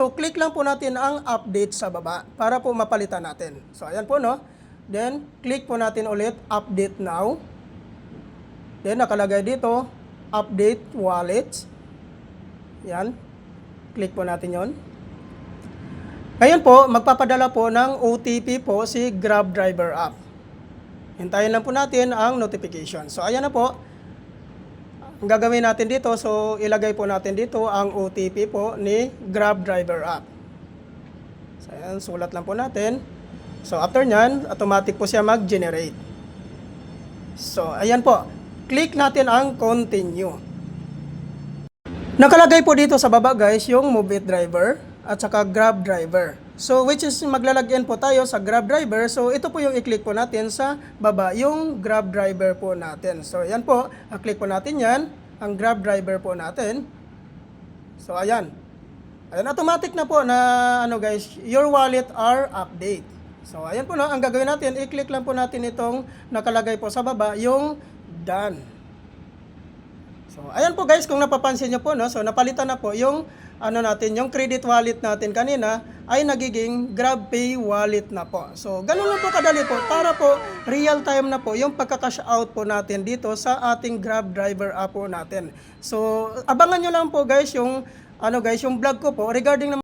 So, click lang po natin ang update sa baba para po mapalitan natin. So, ayan po, no? Then, click po natin ulit, update now. Then, nakalagay dito, update wallets. Yan. Click po natin yon. Ngayon po, magpapadala po ng OTP po si Grab Driver app. Hintayin lang po natin ang notification. So, ayan na po. Ang gagawin natin dito, so ilagay po natin dito ang OTP po ni Grab Driver app. So, ayan, sulat lang po natin. So, after nyan, automatic po siya mag-generate. So, ayan po. Click natin ang continue. Nakalagay po dito sa baba guys, yung Move It Driver at saka Grab Driver. So, which is maglalagyan po tayo sa Grab Driver. So, ito po yung i-click po natin sa baba, yung Grab Driver po natin. So, ayan po, i-click po natin yan, ang Grab Driver po natin. So, ayan. Ayan, automatic na po na, guys, your wallet are update. So, ayan po, no, ang gagawin natin, i-click lang po natin itong nakalagay po sa baba, yung done. So, ayan po guys, kung napapansin nyo po, no, so napalitan na po yung yung credit wallet natin kanina ay nagiging GrabPay wallet na po. So, ganun lang po kadali po para po real time na po yung pagka-cash out po natin dito sa ating Grab Driver app po natin. So, abangan nyo lang po guys yung yung vlog ko po regarding